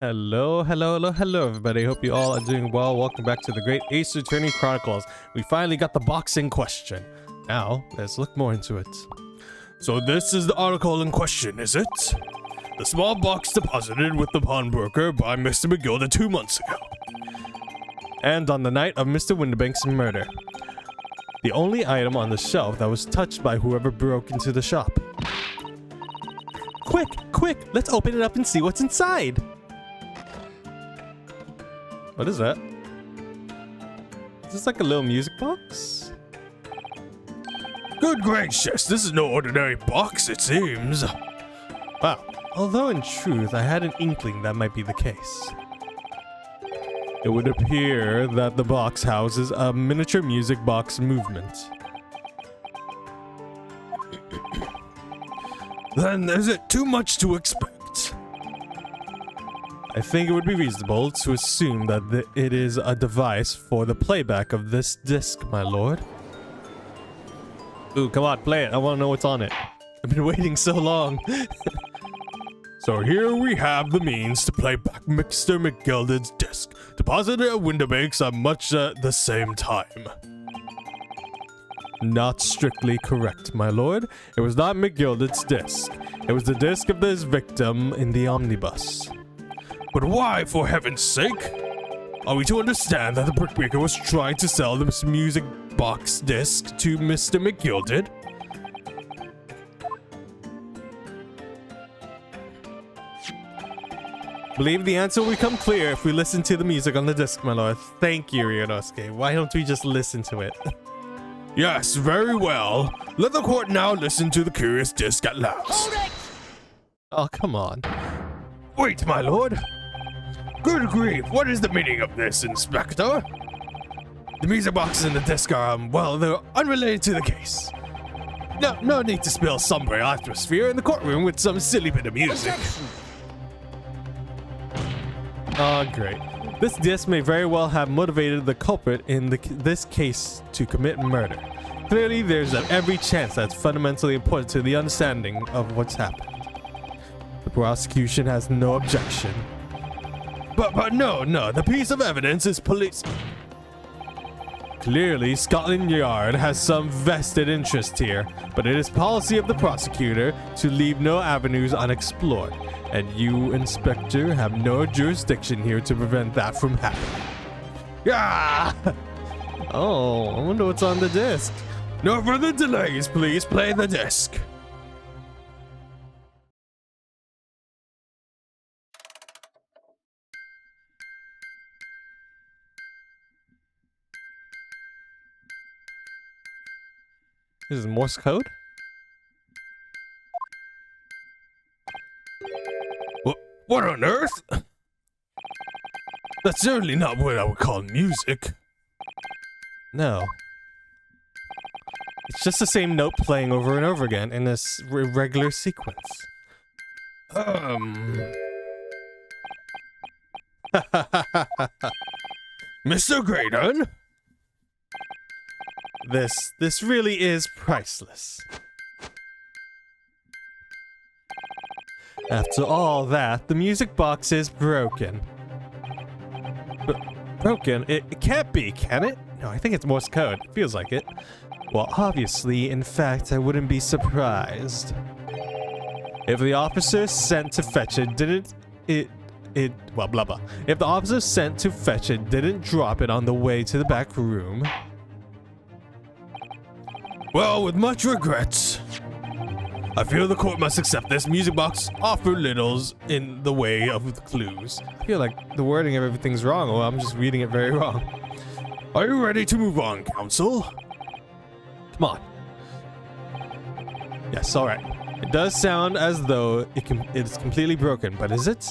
Hello, everybody. Hope you all are doing well. Welcome back to the Great Ace Attorney Chronicles. We finally got the box in question. Now, let's look more into it. So this is the article in question, is it? The small box deposited with the pawnbroker by Mr. McGilded 2 months ago. And on the night of Mr. Windibank's murder. The only item on the shelf that was touched by whoever broke into the shop. Quick, let's open it up and see what's inside. What is that? Is this like a little music box? Good gracious, this is no ordinary box, it seems. Wow, although in truth I had an inkling that might be the case. It would appear that the box houses a miniature music box movement. Then is it too much to expect? I think it would be reasonable to assume that it is a device for the playback of this disc, my lord. Ooh, come on, play it. I want to know what's on it. I've been waiting so long. So here we have the means to play back Mr. McGilded's disc, deposited at Windibank's at much the same time. Not strictly correct, my lord. It was not McGilded's disc. It was the disc of this victim in the omnibus. But why, for heaven's sake? Are we to understand that the brickmaker was trying to sell this music box disc to Mr. McGilded? Believe the answer will become clear if we listen to the music on the disc, my lord. Thank you, Ryunosuke. Why don't we just listen to it? Yes, very well. Let the court now listen to the curious disc at last. Hold it! Oh, come on. Wait, my lord. Good grief, what is the meaning of this, Inspector? The music boxes and the disc are, well, they're unrelated to the case. No need to spill somber atmosphere in the courtroom with some silly bit of music. Objection. Oh, great. This disc may very well have motivated the culprit in this case to commit murder. Clearly, there's every chance that's fundamentally important to the understanding of what's happened. The prosecution has no objection. But no, the piece of evidence is police. Clearly, Scotland Yard has some vested interest here, but it is policy of the prosecutor to leave no avenues unexplored, and you, Inspector, have no jurisdiction here to prevent that from happening. Yeah! Oh, I wonder what's on the disc. No further delays, please play the disc. This is Morse code? What on earth? That's certainly not what I would call music. No. It's just the same note playing over and over again in this regular sequence. Mr. Graydon? This really is priceless. After all that, the music box is broken. Broken? It can't be, can it? No, I think it's Morse code. It feels like it. Well, obviously, in fact, I wouldn't be surprised. If the officer sent to fetch it didn't... well, blah blah. If the officer sent to fetch it didn't drop it on the way to the back room... Well, with much regrets, I feel the court must accept this music box offer littles in the way of the clues. I feel like the wording of everything's wrong, or I'm just reading it very wrong. Are you ready to move on, counsel? Come on. Yes, alright. It does sound as though it's completely broken, but is it?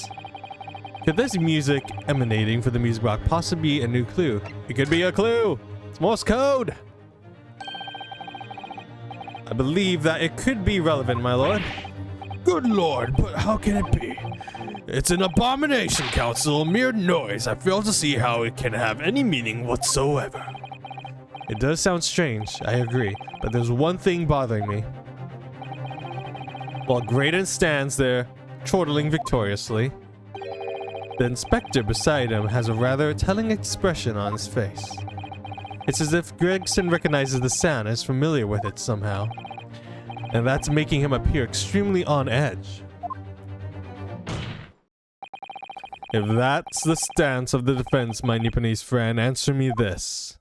Could this music emanating from the music box possibly be a new clue? It could be a clue! It's Morse code! I believe that it could be relevant, my lord. Good lord, but how can it be? It's an abomination, counsel, mere noise. I fail to see how it can have any meaning whatsoever. It does sound strange, I agree, but there's one thing bothering me. While Graydon stands there, chortling victoriously, The inspector beside him has a rather telling expression on his face. It's as if Gregson recognizes the sound and is familiar with it somehow. And that's making him appear extremely on edge. If that's the stance of the defense, my Nipponese friend, answer me this.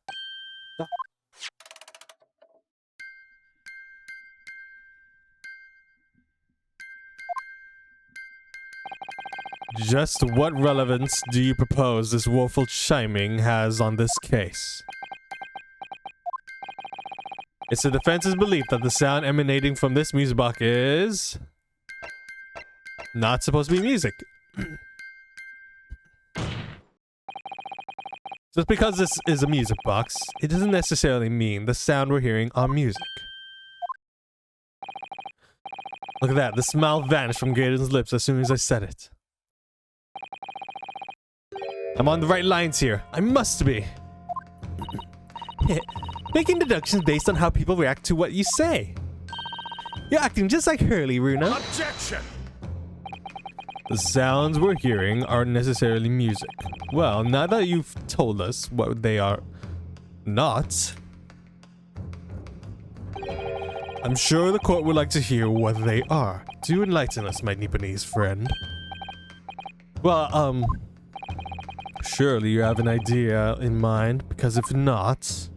Just what relevance do you propose this woeful chiming has on this case? It's the defense's belief that the sound emanating from this music box is not supposed to be music. Just because this is a music box, it doesn't necessarily mean the sound we're hearing are music. Look at that, the smile vanished from Gaydon's lips as soon as I said it. I'm on the right lines here. I must be. Making deductions based on how people react to what you say. You're acting just like Hurley, Ryuno. Objection! The sounds we're hearing aren't necessarily music. Well, now that you've told us what they are not, I'm sure the court would like to hear what they are. Do enlighten us, my Nipponese friend. Well, surely you have an idea in mind, because if not,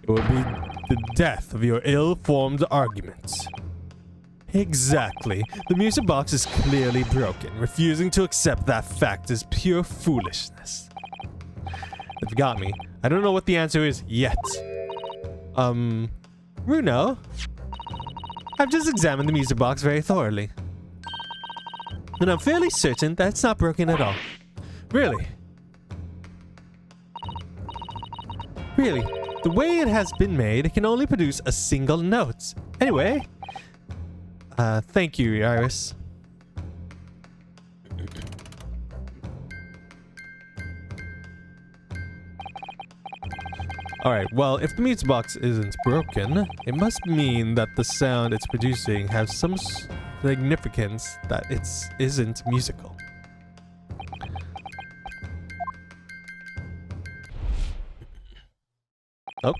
it would be the death of your ill-formed argument. Exactly. The music box is clearly broken. Refusing to accept that fact is pure foolishness. You've got me. I don't know what the answer is yet. Ryuno? I've just examined the music box very thoroughly. And I'm fairly certain that it's not broken at all. Really? Really? The way it has been made, it can only produce a single note. Anyway, thank you, Iris. Alright, well, if the music box isn't broken, it must mean that the sound it's producing has some significance that it isn't musical. Oh.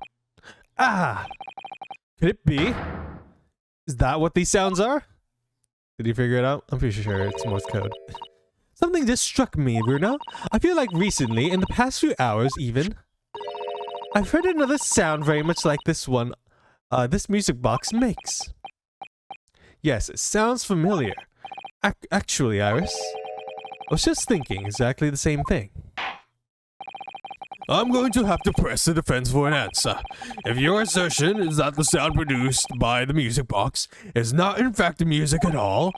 Ah! Could it be? Is that what these sounds are? Did you figure it out? I'm pretty sure it's Morse code. Something just struck me, Ryuno. I feel like recently, in the past few hours even, I've heard another sound very much like this one this music box makes. Yes, it sounds familiar. Actually, Iris, I was just thinking exactly the same thing. I'm going to have to press the defense for an answer. If your assertion is that the sound produced by the music box is not in fact music at all,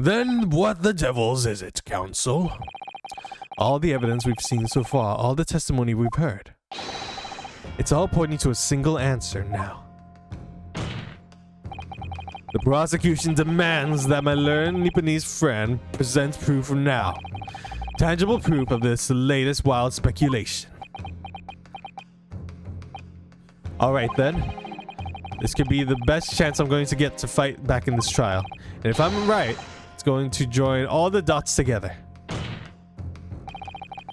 then what the devils is it, counsel? All the evidence we've seen so far, all the testimony we've heard, it's all pointing to a single answer now. The prosecution demands that my learned Nipponese friend present proof now. Tangible proof of this latest wild speculation. Alright then. This could be the best chance I'm going to get to fight back in this trial. And if I'm right, it's going to join all the dots together.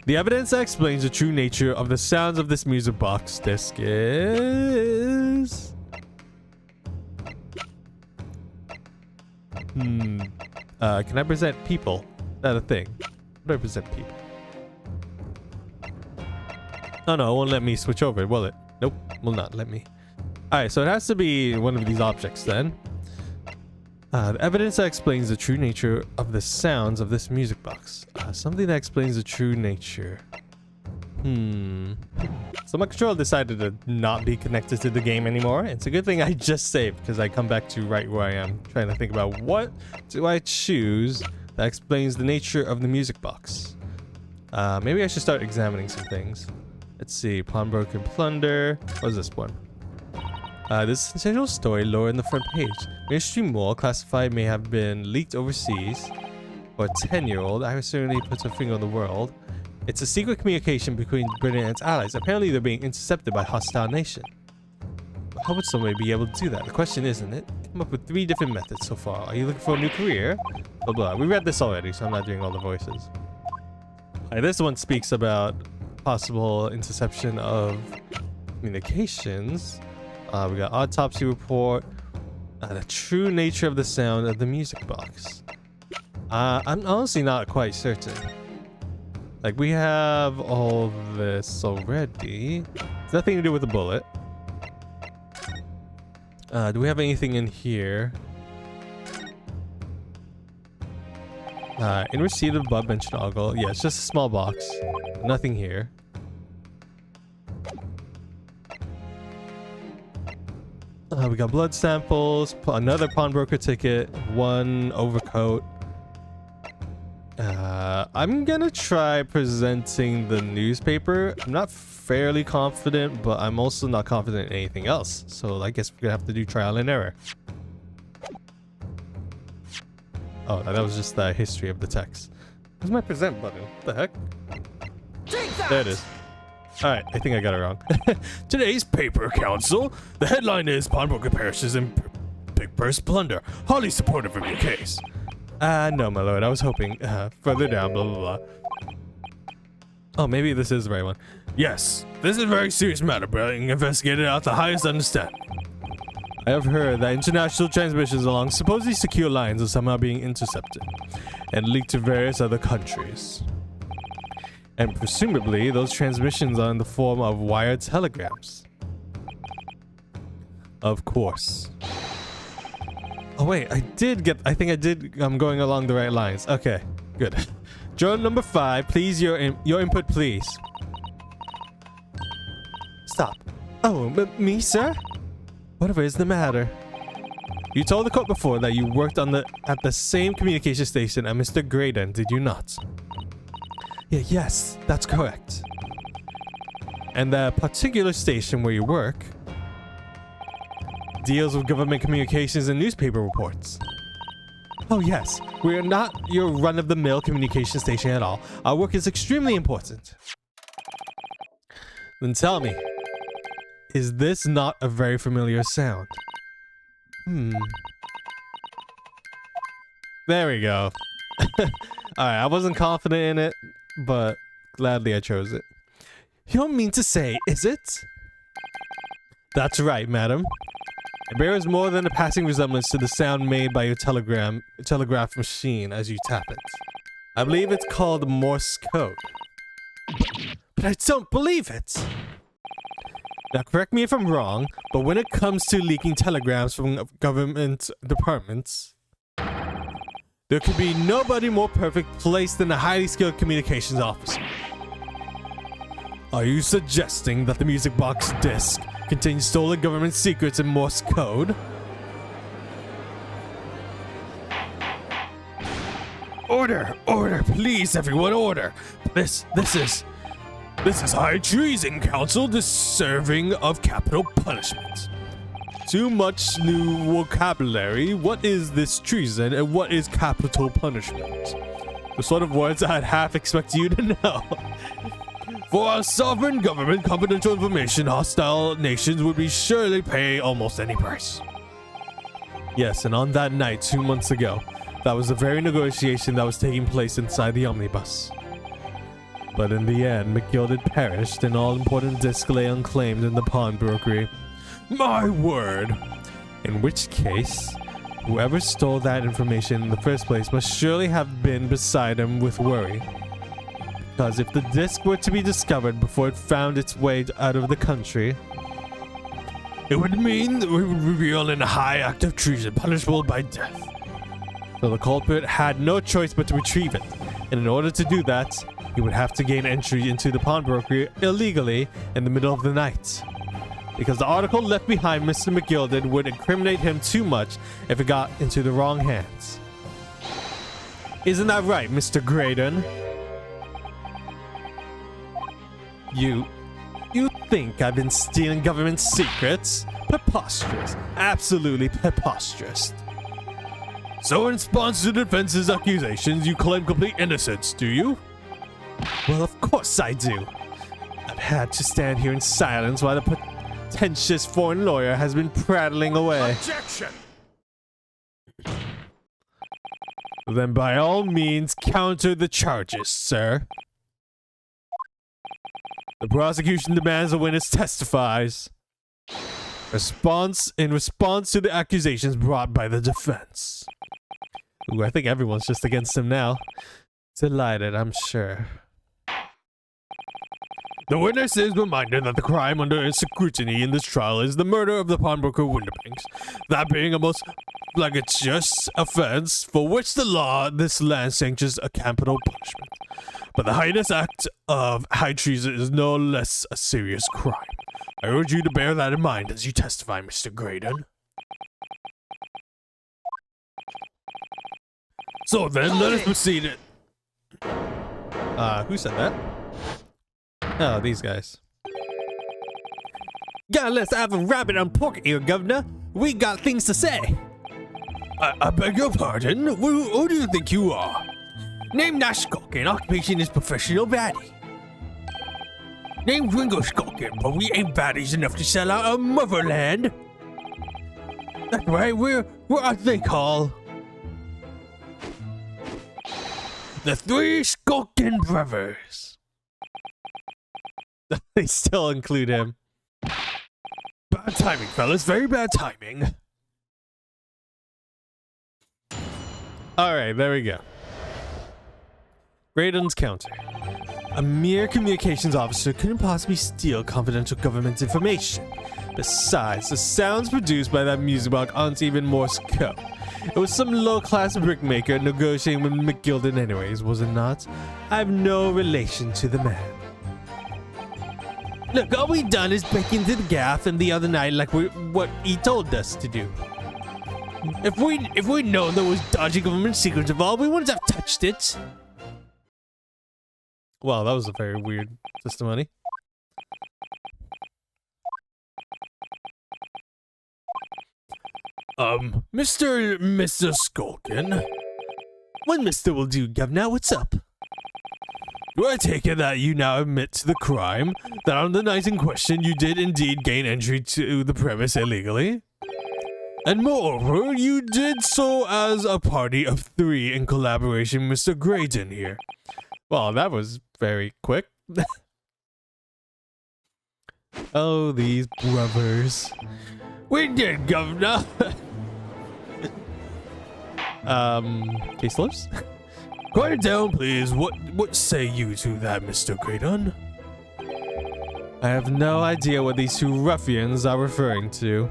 The evidence that explains the true nature of the sounds of this music box disc is... can I present people? Is that a thing? How do I present people? Oh no, it won't let me switch over, will it? Nope, will not let me. Alright, so it has to be one of these objects then. The evidence that explains the true nature of the sounds of this music box. Something that explains the true nature. So my controller decided to not be connected to the game anymore. It's a good thing I just saved, because I come back to right where I am, trying to think about what do I choose that explains the nature of the music box. Maybe I should start examining some things. Let's see, pawnbroker plunder. What is this one? This sensational story lower in the front page. Ministry Mall classified may have been leaked overseas. For a 10-year-old, I certainly puts her finger on the world. It's a secret communication between Britain and its allies. Apparently they're being intercepted by a hostile nation. how would somebody be able to do that? The question isn't it? Come up with 3 different methods so far. Are you looking for a new career? Blah blah. We read this already, so I'm not doing all the voices. Alright, this one speaks about possible interception of communications. We got autopsy report. The true nature of the sound of the music box. I'm honestly not quite certain. Like, we have all this already. It's nothing to do with the bullet. Do we have anything in here? In receipt of above mentioned ogle. Yeah, it's just a small box. Nothing here. We got blood samples, another pawnbroker ticket, 1 overcoat. I'm gonna try presenting the newspaper. I'm not fairly confident, but I'm also not confident in anything else. So I guess we're gonna have to do trial and error. Oh, that was just the history of the text. Where's my present button? What the heck? There it is. Alright, I think I got it wrong. Today's paper, counsel. The headline is Pawnbroker perishes in big purse plunder. Highly supportive of your case. No, my lord. I was hoping. Further down, blah, blah, blah. Oh, maybe this is the right one. Yes, this is a very serious matter, being investigated at the highest understanding. I have heard that international transmissions along supposedly secure lines are somehow being intercepted and leaked to various other countries. And presumably, those transmissions are in the form of wired telegrams. Of course. Oh wait, I think I did, I'm going along the right lines. Okay, good. Journal number 5, please, your input, please. Stop. Oh, me, sir? Whatever is the matter? You told the court before that you worked at the same communication station at Mr. Graydon, did you not? Yes, that's correct. And the particular station where you work deals with government communications and newspaper reports. Oh yes, we are not your run-of-the-mill communication station at all. Our work is extremely important. Then tell me, is this not a very familiar sound? There we go. Alright, I wasn't confident in it, but gladly I chose it. You don't mean to say, is it? That's right, madam. It bears more than a passing resemblance to the sound made by your telegraph machine as you tap it. I believe it's called Morse code. But I don't believe it! Now correct me if I'm wrong, but when it comes to leaking telegrams from government departments, there could be nobody more perfect placed than a highly skilled communications officer. Are you suggesting that the music box disc contains stolen government secrets and Morse code? Order! Order! Please, everyone, order! This is high treason, counsel, deserving of capital punishment. Too much new vocabulary. What is this treason and what is capital punishment? The sort of words I'd half expect you to know. For our sovereign government, confidential information, hostile nations would be surely pay almost any price. Yes, and on that night 2 months ago, that was the very negotiation that was taking place inside the omnibus. But in the end, McGilded perished and all important discs lay unclaimed in the pawnbrokery. My word! In which case, whoever stole that information in the first place must surely have been beside him with worry. Because if the disc were to be discovered before it found its way out of the country, it would mean that we would reveal in a high act of treason punishable by death. So the culprit had no choice but to retrieve it, and in order to do that, he would have to gain entry into the pawnbrokery illegally in the middle of the night. Because the article left behind Mr. McGilded would incriminate him too much if it got into the wrong hands. Isn't that right, Mr. Graydon? You think I've been stealing government secrets? Preposterous. Absolutely preposterous. So in response to the defense's accusations, you claim complete innocence, do you? Well, of course I do. I've had to stand here in silence while pretentious foreign lawyer has been prattling away. Objection! Then by all means, counter the charges, sir. The prosecution demands a witness testifies. In response to the accusations brought by the defense. Ooh, I think everyone's just against him now. Delighted, I'm sure. The witness is reminded that the crime under scrutiny in this trial is the murder of the pawnbroker Winterbanks, that being a most flagitious offense for which the law this land sanctions a capital punishment. But the heinous act of high treason is no less a serious crime. I urge you to bear that in mind as you testify, Mr. Graydon. So then, let us proceed. Who said that? Oh, these guys. God, let's have a rabbit on pork here, Governor. We got things to say. I beg your pardon? Who do you think you are? Name Nash Skulkin, occupation is professional baddie. Name's Ringo Skulkin, but we ain't baddies enough to sell out our motherland. That's right, we're what they call the Three Skulkin Brothers. They still include him. Bad timing, fellas. Very bad timing. Alright, there we go. Graydon's counter. A mere communications officer couldn't possibly steal confidential government information. Besides, the sounds produced by that music box aren't even Morse code. It was some low-class brickmaker negotiating with McGilded anyways, was it not? I have no relation to the man. Look, all we done is break into the gaff and the other night like what he told us to do. If we'd known there was dodgy government secrets involved, we wouldn't have touched it. Well, that was a very weird testimony. Mr. Skulkin. One mister will do, Governor. What's up? Do I take it that you now admit to the crime, that on the night in question you did indeed gain entry to the premise illegally? And moreover, you did so as a party of 3 in collaboration with Mr. Graydon here. Well, that was very quick. Oh, these brothers. We did, Governor. Case loose? Quiet down, please. What say you to that, Mr. Graydon? I have no idea what these 2 ruffians are referring to.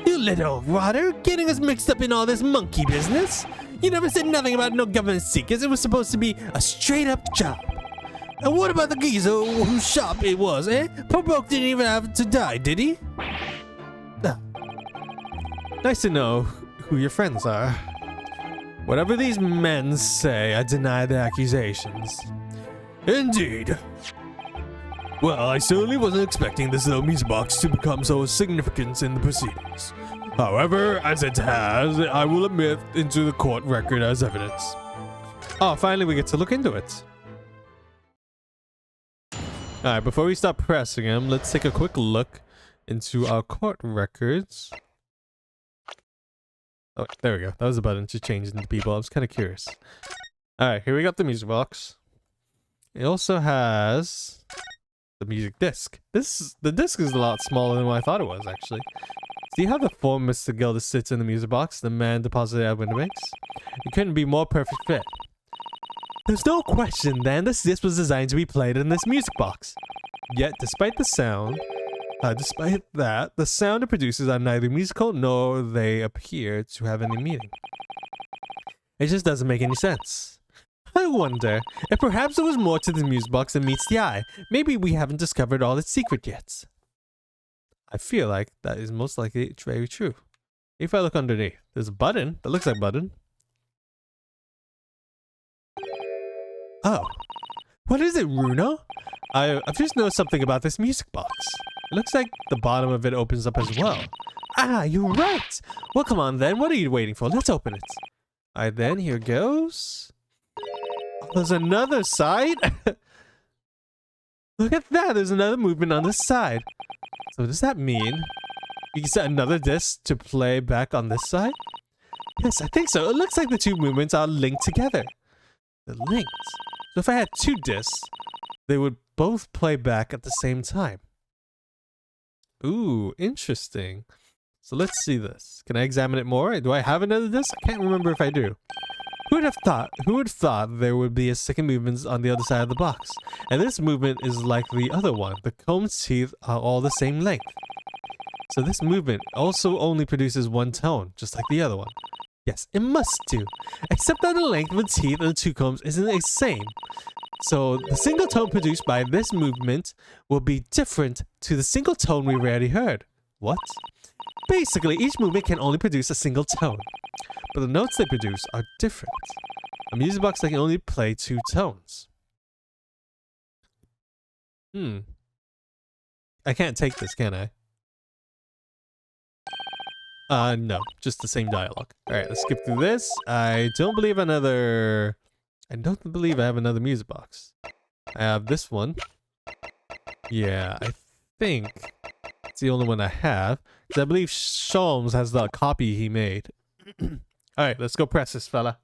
You little rotter, getting us mixed up in all this monkey business. You never said nothing about no government secrets. It was supposed to be a straight-up job. And what about the geezer whose shop it was, eh? Poor Broke didn't even have to die, did he? Nice to know who your friends are. Whatever these men say, I deny the accusations. Indeed. Well, I certainly wasn't expecting this little music box to become so significant in the proceedings. However, as it has, I will admit into the court record as evidence. Oh, finally we get to look into it. Alright, before we stop pressing him, let's take a quick look into our court records. Oh, there we go. That was a button to change into people. I was kind of curious. Alright, here we got the music box. It also has the music disc. The disc is a lot smaller than what I thought it was, actually. See how the form Mr. Gilda sits in the music box? The man deposited at Winterbanks? It couldn't be more perfect fit. There's no question, then, this disc was designed to be played in this music box. Yet, despite that, the sound it produces are neither musical nor they appear to have any meaning. It just doesn't make any sense. I wonder if perhaps there was more to the music box than meets the eye. Maybe we haven't discovered all its secret yet. I feel like that is most likely very true. If I look underneath, there's a button that looks like a button. Oh. What is it, Runo? I've just noticed something about this music box. It looks like the bottom of it opens up as well. Ah, you're right! Well, come on then. What are you waiting for? Let's open it. Alright then, here goes. Oh, there's another side? Look at that, there's another movement on this side. So does that mean you can set another disc to play back on this side? Yes, I think so. It looks like the two movements are linked together. They're linked. So if I had two discs, they would both play back at the same time. Ooh, interesting. So let's see this. Can I examine it more? Do I have another disc? I can't remember if I do. Who would have thought there would be a second movement on the other side of the box? And this movement is like the other one. The comb's teeth are all the same length. So this movement also only produces one tone, just like the other one. Yes, it must do. Except that the length of the teeth and the two combs isn't the same. So the single tone produced by this movement will be different to the single tone we already heard. What? Basically, each movement can only produce a single tone, but the notes they produce are different. A music box that can only play two tones. I can't take this, can I? No, just the same dialogue. Alright, let's skip through this. I don't believe I have another music box. I have this one. Yeah, I think it's the only one I have. Because I believe Sholmes has the copy he made. Alright, let's go press this fella.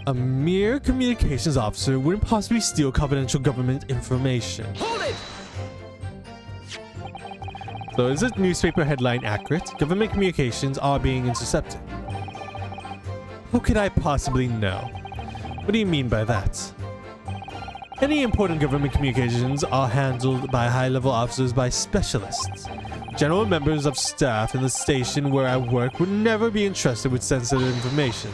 A mere communications officer wouldn't possibly steal confidential government information. Hold it! So is this newspaper headline accurate? Government communications are being intercepted. How could I possibly know? What do you mean by that? Any important government communications are handled by high-level officers by specialists. General members of staff in the station where I work would never be entrusted with sensitive information.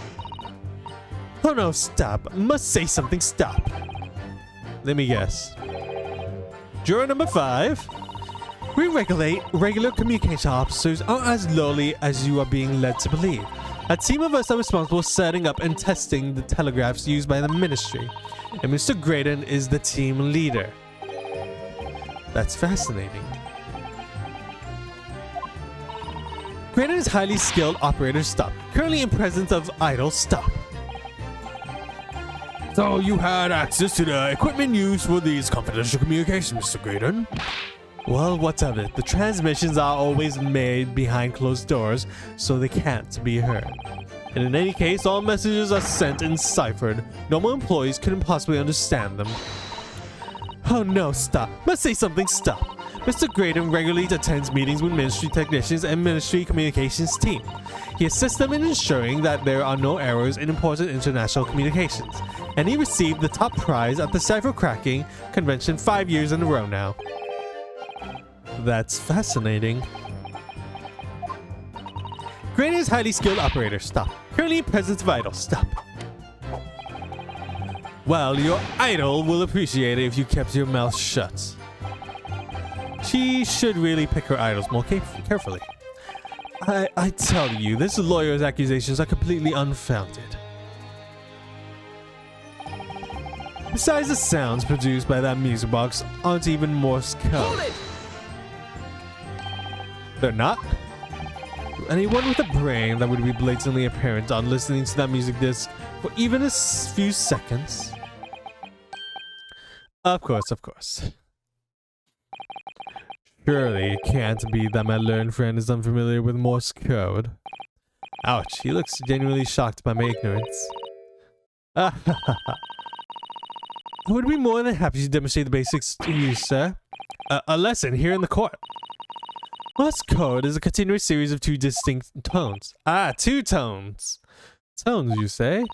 Oh no, stop. Must say something, stop. Let me guess. Juror number 5. We regular communication officers aren't as lowly as you are being led to believe. A team of us are responsible for setting up and testing the telegraphs used by the ministry, and Mr. Graydon is the team leader. That's fascinating. Graydon is highly skilled operator, stop. Currently in presence of idle, stop. So you had access to the equipment used for these confidential communications, Mr. Graydon? Well, what of it? The transmissions are always made behind closed doors, so they can't be heard. And in any case, all messages are sent and ciphered. Normal employees couldn't possibly understand them. Oh no, stop. Must say something, stop. Mr. Graydon regularly attends meetings with ministry technicians and ministry communications team. He assists them in ensuring that there are no errors in important international communications. And he received the top prize at the cipher cracking convention 5 years in a row now. That's fascinating. Graydon is highly skilled operator, stop. Currently in presence of idol, stop. Well, your idol will appreciate it if you kept your mouth shut. She should really pick her idols more carefully. I tell you, this lawyer's accusations are completely unfounded. Besides, the sounds produced by that music box aren't even Morse code. They're not? Anyone with a brain that would be blatantly apparent on listening to that music disc for even a few seconds? Of course, of course. Surely it can't be that my learned friend is unfamiliar with Morse code. Ouch, he looks genuinely shocked by my ignorance. I would be more than happy to demonstrate the basics to you, sir. A lesson here in the court. Morse code is a continuous series of two distinct tones. Ah, two tones. Tones, you say?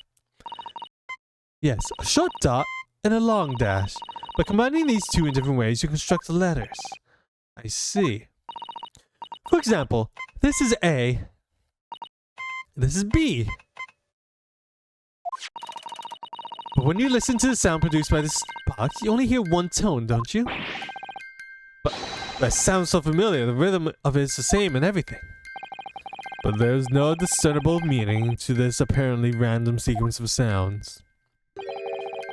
Yes, a short dot and a long dash. By combining these two in different ways, you construct letters. I see. For example, this is A. This is B. But when you listen to the sound produced by this box, you only hear one tone, don't you? But that sounds so familiar. The rhythm of it is the same and everything. But there's no discernible meaning to this apparently random sequence of sounds.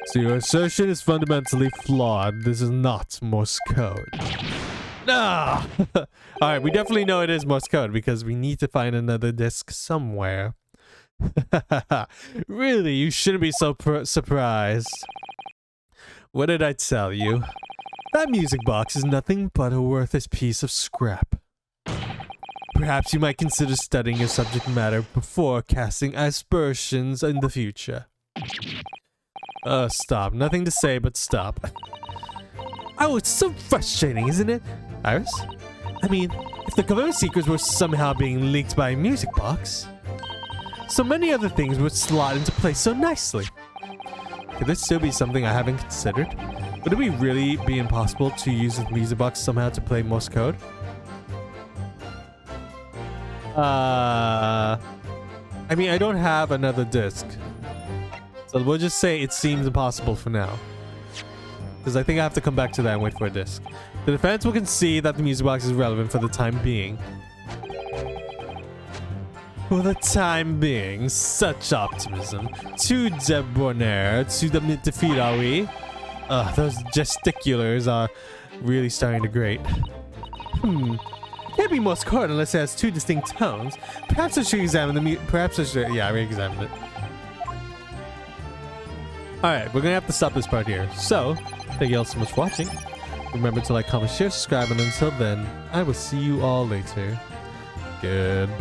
So your assertion is fundamentally flawed. This is not Morse code. Ah! Alright, we definitely know it is Morse code because we need to find another disc somewhere. Really, you shouldn't be so surprised. What did I tell you? That music box is nothing but a worthless piece of scrap. Perhaps you might consider studying your subject matter before casting aspersions in the future. Stop. Nothing to say but stop. Oh, it's so frustrating, isn't it? Iris? I mean, if the government secrets were somehow being leaked by a music box, so many other things would slot into place so nicely. Could this still be something I haven't considered? Would it really be impossible to use the music box somehow to play Morse code? I mean, I don't have another disc. So we'll just say it seems impossible for now. Because I think I have to come back to that and wait for a disc. The defense will concede that the music box is relevant for the time being. For the time being, such optimism. Too debonair, to the defeat, are we? Those gesticulars are really starting to grate. Can't be Morse code unless it has two distinct tones. Perhaps I should examine the perhaps I should. Yeah, I re-examined it. Alright, we're gonna have to stop this part here. So, thank you all so much for watching. Remember to like, comment, share, subscribe, and until then, I will see you all later. Goodbye.